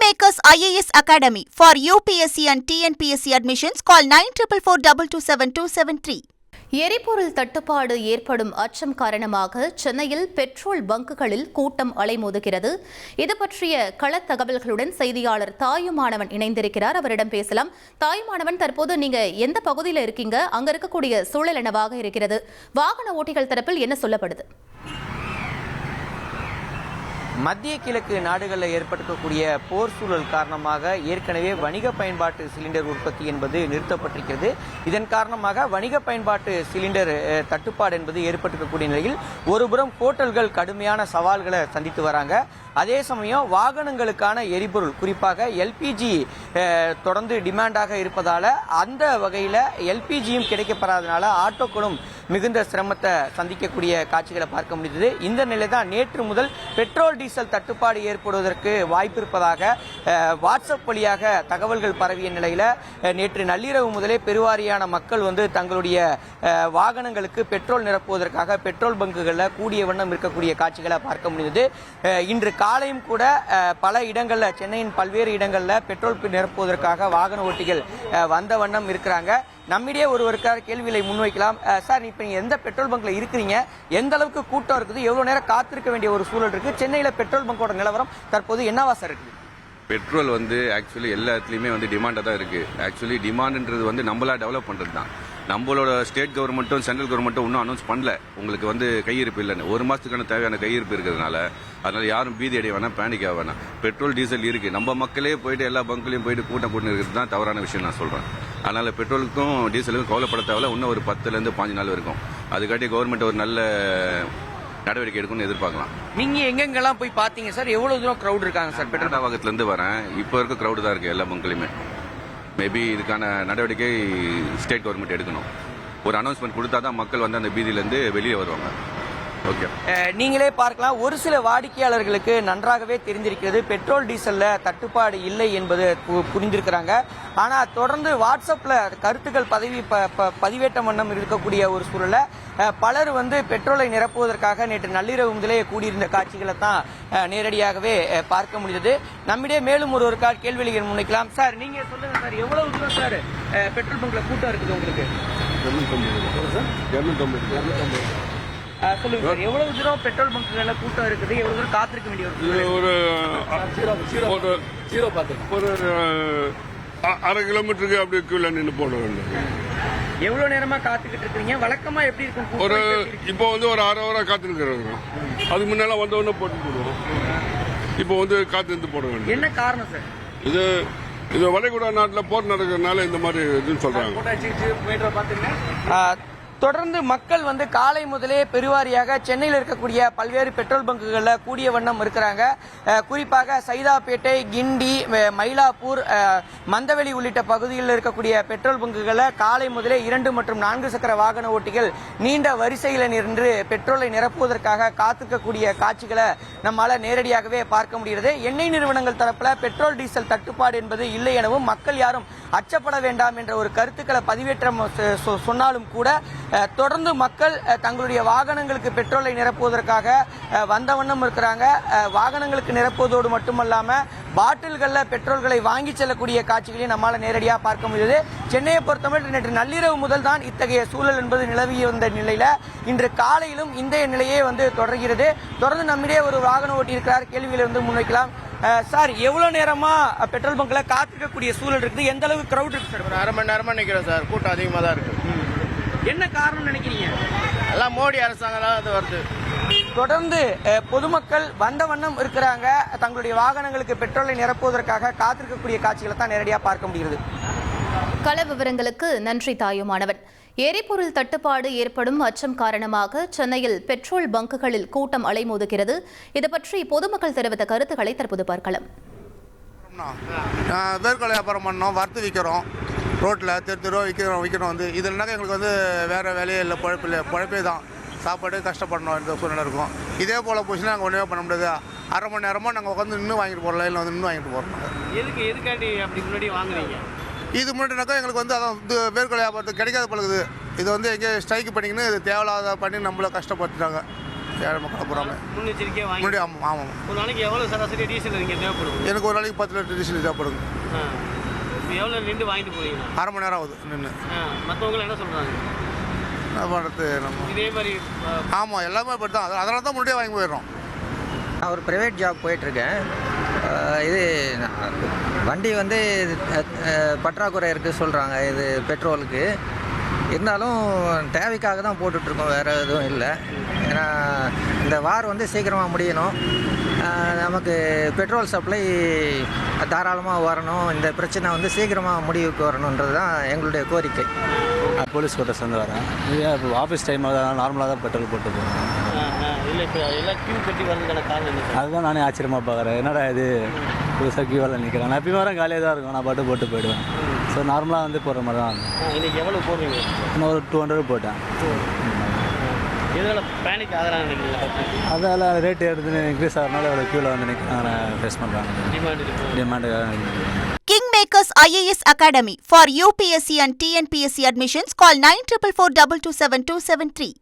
Kingmakers IAS Academy. For UPSC and TNPSC admissions, call 9444227273. எரிபொருள் தட்டுப்பாடு ஏற்படும் அச்சம் காரணமாக சென்னையில் பெட்ரோல் பங்குகளில் கூட்டம் அலைமோதுகிறது. இது பற்றிய களத் தகவல்களுடன் செய்தியாளர் தாயுமானவன் இணைந்திருக்கிறார். அவரிடம் பேசலாம். தாயுமானவன், தற்போது நீங்க எந்த பகுதியில் இருக்கீங்க? அங்க இருக்கக்கூடிய சூழல் என்னவாக இருக்கிறது? வாகன ஓட்டிகள் தரப்பில் என்ன சொல்லப்படுது? மத்திய கிழக்கு நாடுகளில் ஏற்பட்டிருக்கக்கூடிய போர் சூழல் காரணமாக ஏற்கனவே வணிக பயன்பாட்டு சிலிண்டர் உற்பத்தி என்பது நிறுத்தப்பட்டிருக்கிறது. இதன் காரணமாக வணிக பயன்பாட்டு சிலிண்டர் தட்டுப்பாடு என்பது ஏற்பட்டிருக்கக்கூடிய நிலையில் ஒருபுறம் ஹோட்டல்கள் கடுமையான சவால்களை சந்தித்து வராங்க. அதே சமயம் வாகனங்களுக்கான எரிபொருள், குறிப்பாக எல்பிஜி தொடர்ந்து டிமாண்டாக இருப்பதால அந்த வகையில் எல்பிஜியும் கிடைக்கப்படாதனால ஆட்டோக்களும் மிகுந்த சிரமத்தை சந்திக்கக்கூடிய காட்சிகளை பார்க்க முடிந்தது. இந்த நிலை தான் நேற்று முதல் பெட்ரோல் டீசல் தட்டுப்பாடு ஏற்படுவதற்கு வாய்ப்பு இருப்பதாக வாட்ஸ்அப் வழியாக தகவல்கள் பரவிய நிலையில நேற்று நள்ளிரவு முதலே பெருவாரியான மக்கள் தங்களுடைய வாகனங்களுக்கு பெட்ரோல் நிரப்புவதற்காக பெட்ரோல் பங்குகளில் கூடிய வண்ணம் இருக்கக்கூடிய காட்சிகளை பார்க்க முடிந்தது. இன்று காலையும் கூட பல இடங்களில், சென்னையின் பல்வேறு இடங்களில் பெட்ரோல் நிரப்புவதற்காக வாகன ஓட்டிகள் வந்த வண்ணம் இருக்கிறாங்க. நம்மிடையே ஒருவருக்காக கேள்விகளை முன்வைக்கலாம். சார், இப்போ நீங்கள் எந்த பெட்ரோல் பங்க்ல இருக்கிறீங்க? எந்த அளவுக்கு கூட்டம் இருக்குது? எவ்வளவு நேரம் காத்திருக்க வேண்டிய ஒரு சூழல் இருக்கு? சென்னையில் பெட்ரோல் பங்கோட நிலவரம் தற்போது என்னவா சார் இருக்குது? பெட்ரோல் ஆக்சுவலி எல்லா இடத்துலையுமே டிமாண்டாக தான் இருக்குது. ஆக்சுவலி டிமாண்டுன்றது நம்மளா டெவலப் பண்ணுறது தான். நம்மளோட ஸ்டேட் கவர்மெண்ட்டும் சென்ட்ரல் கவர்மெண்ட்டும் இன்னும் அனௌன்ஸ் பண்ணல உங்களுக்கு கையிருப்பு இல்லைன்னு. ஒரு மாதத்துக்கான தேவையான கையிருப்பு இருக்கிறதுனால அதனால் யாரும் பீதி அடைய வேணாம், பேனிக் ஆக வேணாம். பெட்ரோல் டீசல் இருக்குது. நம்ம மக்களே போயிட்டு எல்லா பங்க்லையும் போயிட்டு கூட்டம் இருக்கிறது தான் தவறான விஷயம் நான் சொல்கிறேன். அதனால் பெட்ரோலுக்கும் டீசலுக்கும் கவலைப்பட தேவையில்ல. இன்னும் ஒரு 10லேருந்து 15 நாள் இருக்கும். அதுக்காட்டி கவர்மெண்ட் ஒரு நல்ல நடவடிக்கை எடுக்கணும்னு எதிர்பார்க்கலாம். நீங்க எங்கெங்கெல்லாம் போய் பாத்தீங்க சார்? எவ்வளவு தூரம் கிரௌட் இருக்காங்க சார்? பெட்ரோல் பாகத்திலிருந்து வரேன். இப்போ இருக்க கிரௌடு தான் இருக்கு எல்லா பங்க்லையுமே. மேபி இதுக்கான நடவடிக்கை ஸ்டேட் கவர்மெண்ட் எடுக்கணும். ஒரு அனௌன்ஸ்மெண்ட் கொடுத்தா தான் மக்கள் அந்த பீதியிலேருந்து வெளியே வருவாங்க. ஓகே, நீங்களே பார்க்கலாம். ஒரு சில வாடிக்கையாளர்களுக்கு நன்றாகவே தெரிந்திருக்கிறது பெட்ரோல் டீசல்ல தட்டுப்பாடு இல்லை என்பது புரிந்திருக்கிறாங்க. ஆனா தொடர்ந்து வாட்ஸ்அப்ல கருத்துக்கள் பதிவேற்ற வண்ணம் இருக்கக்கூடிய ஒரு சூழல பலர் பெட்ரோலை நிரப்புவதற்காக நேற்று நள்ளிரவு முதலே கூடியிருந்த காட்சிகளை தான் நேரடியாகவே பார்க்க முடிந்தது. நம்மிடையே மேலும் ஒரு கேள்விகள் முன்வைக்கலாம். சார், நீங்க சொல்லுங்க சார், எவ்வளவு தூரம் சார் பெட்ரோல் பங்க்ல கூட்டம் இருக்குது உங்களுக்கு? சொல்லுங்க சார், எவ்வளவு தூரம் பெட்ரோல் பங்குகள்ல கூட்டம் இருக்குது? எவ்வளவு தூரம் காத்திருக்க வேண்டிய ஒரு அரை கிலோமீட்டருக்கு அப்படி கீழே நின்று போட வேண்டும். எவ்வளவு நேரமா காத்துக்கிட்டு இருக்கீங்க? வழக்கமா எப்படி இருக்கும்? இப்போ ஒரு 6 ஹவரா காத்துருக்கிறோம். அதுக்கு முன்னால வந்தவொடனே போட்டு போடுவோம். இப்போ காத்திருந்து போட வேண்டும். என்ன காரணம் சார்? இது வளைகுடா நாட்டில் போர் நடக்கிறதுனால இந்த மாதிரி இதுன்னு சொல்றாங்க. தொடர்ந்து மக்கள் காலை முதலே பெருவாரியாக சென்னையில் இருக்கக்கூடிய பல்வேறு பெட்ரோல் பங்குகளில் கூடிய வண்ணம் இருக்கிறாங்க. குறிப்பாக சைதாப்பேட்டை, கிண்டி, மயிலாப்பூர், மந்தவெளி உள்ளிட்ட பகுதிகளில் இருக்கக்கூடிய பெட்ரோல் பங்குகளில் காலை முதலே 2 மற்றும் 4 சக்கர வாகன ஓட்டிகள் நீண்ட வரிசையில் நின்று பெட்ரோலை நிரப்புவதற்காக காத்திருக்கக்கூடிய காட்சிகளை நம்மால நேரடியாகவே பார்க்க முடிகிறது. எண்ணெய் நிறுவனங்கள் தரப்புல பெட்ரோல் டீசல் தட்டுப்பாடு என்பது இல்லை எனவும் மக்கள் யாரும் அச்சப்பட வேண்டாம் என்ற ஒரு கருத்துக்களை பதிவேற்றம் சொன்னாலும் கூட தொடர்ந்து மக்கள் தங்களுடைய வாகனங்களுக்கு பெட்ரோலை நிரப்புவதற்காக வந்த வண்ணம் இருக்கிறாங்க. வாகனங்களுக்கு நிரப்புவதோடு மட்டுமல்லாம பாட்டில்கள்ல பெட்ரோல்களை வாங்கி செல்லக்கூடிய காட்சிகளையும் நம்மால நேரடியாக பார்க்க முடியுது. சென்னையை பொறுத்தவரை நேற்று நள்ளிரவு முதல் தான் இத்தகைய சூழல் என்பது நிலவி வந்த நிலையில இன்று காலையிலும் இந்த நிலையே தொடர்கிறது. தொடர்ந்து நம்மிடையே ஒரு வாகன ஓட்டி இருக்கிறார். கேள்விகளை முன்வைக்கலாம். சார், எவ்வளவு நேரமா பெட்ரோல் பங்க்ல காத்திருக்கக்கூடிய சூழல் இருக்குது? எந்த அளவுக்கு கிரௌட் இருக்கு சார்? ஒரு அரை மணி நேரமா நிக்கிறோம் சார். கூட்டம் அதிகமா தான் இருக்கு. என்ன காரணம் நினைக்கிறீங்க? எல்லாம் மோடி அரசாங்கம் தான் அது வருது. தொடர்ந்து பொதுமக்கள் வந்த வண்ணம் இருக்கிறாங்க. தங்களுடைய வாகனங்களுக்கு பெட்ரோலை நிரப்புவதற்காக காத்திருக்கக்கூடிய காட்சிகளை தான் நேரடியாக பார்க்க முடிகிறது. கள விவரங்களுக்கு நன்றி தாயுமானவன். எரிபொருள் தட்டுப்பாடு ஏற்படும் அச்சம் காரணமாக சென்னையில் பெட்ரோல் பங்குகளில் கூட்டம் அலைமோதுகிறது. இது பற்றி பொதுமக்கள் தெரிவித்த கருத்துக்களை தற்போது பார்க்கலாம். வேர்க்கடலை வியாபாரம் பண்ணோம், வறுத்து விற்கிறோம், ரோட்டில் தெரு விற்கிறோம். இதுலனாக்க எங்களுக்கு வேறு வேலையே இல்லை, பொழைப்பே தான். சாப்பாடு கஷ்டப்படணும் இந்த சூழ்நிலை இருக்கும். இதே போல் போச்சுன்னா நாங்கள் ஒன்றுமே பண்ண முடியாது. அரை மணி நேரமாக நாங்கள் உட்காந்து நின்று வாங்கிட்டு போகிறோம், லைனில் நின்று வாங்கிட்டு போகிறோம். எதுக்காண்டி அப்படி முன்னாடி வாங்குறீங்க? இது முன்னாடினாக்கா எங்களுக்கு அதான் வேர்க்கடலை வியாபாரத்துக்கு கிடைக்காத பழகுது. இது எங்கே ஸ்ட்ரைக் பண்ணிங்கன்னு இது தேவையில்லாத பண்ணி நம்மளை கஷ்டப்பட்டுட்டாங்க. ஏழை மக்கள் பூராமே முன்னெச்சரிக்கையாக வாங்கி முன்னாடி ஆமாம் ஆமாம் ஒரு நாளைக்கு எவ்வளோ சராசரி டீசல் இங்கே தேவைப்படும்? எனக்கு ஒரு நாளைக்கு 10 லிட்டர் டீசல் தேவைப்படுங்க. எவ்வளோ நின்று வாங்கிட்டு போறீங்களா? அரை மணி நேரம் ஆகுது நின்று. மற்றவங்க என்ன சொல்கிறாங்க? என்ன பண்ணுறது நம்ம? இதே மாதிரி ஆமாம் எல்லாமே இப்படி தான். அதனால தான் முன்னாடியே வாங்கி போயிடுறோம். நான் ஒரு ப்ரைவேட் ஜாப் போயிட்டுருக்கேன். இது வண்டி வந்து பற்றாக்குறை இருக்குது சொல்கிறாங்க இது பெட்ரோலுக்கு. இருந்தாலும் தேவைக்காக தான் போட்டுட்ருக்கோம், வேறு எதுவும் இல்லை. ஏன்னா இந்த வார் வந்து சீக்கிரமாக முடியணும், நமக்கு பெட்ரோல் சப்ளை தாராளமாக வரணும், இந்த பிரச்சனை வந்து சீக்கிரமாக முடிவுக்கு வரணுன்றது தான் எங்களுடைய கோரிக்கை. போலீஸ் கோட்டை சேர்ந்து வரேன். இப்போ ஆஃபீஸ் டைம் நார்மலாக தான் பெட்ரோல் போட்டு போகிறேன். இல்லை இப்போ எல்லாம் கியூ கட்டி வரதுக்கான காரணம் என்ன? அதுதான் நானே ஆச்சரியமாக பார்க்குறேன். என்னடா இது புதுசாக கியூவில் நிற்கிறேன். நான் எப்பயும் வரேன், காலியாக தான் இருக்கும், நான் பாட்டு போட்டு போயிடுவேன். ஸோ நார்மலாக வந்து போகிற மாதிரி தான். இன்றைக்கி எவ்வளோ போடுறீங்க? இன்னும் ஒரு 200 போட்டேன். இதனால் பேனிக் ஆகிறாங்க நினைக்கிறீங்களா? அதெல்லாம் ரேட்டு எடுத்து இன்க்ரீஸ் ஆகிறனால அவ்வளோ க்யூவில் வந்து நிற்கிறாங்க, ஃபேஸ் பண்ணுறாங்க. Demand Kingmakers IAS Academy. For UPSC and TNPSC admissions, call 9444 227 273.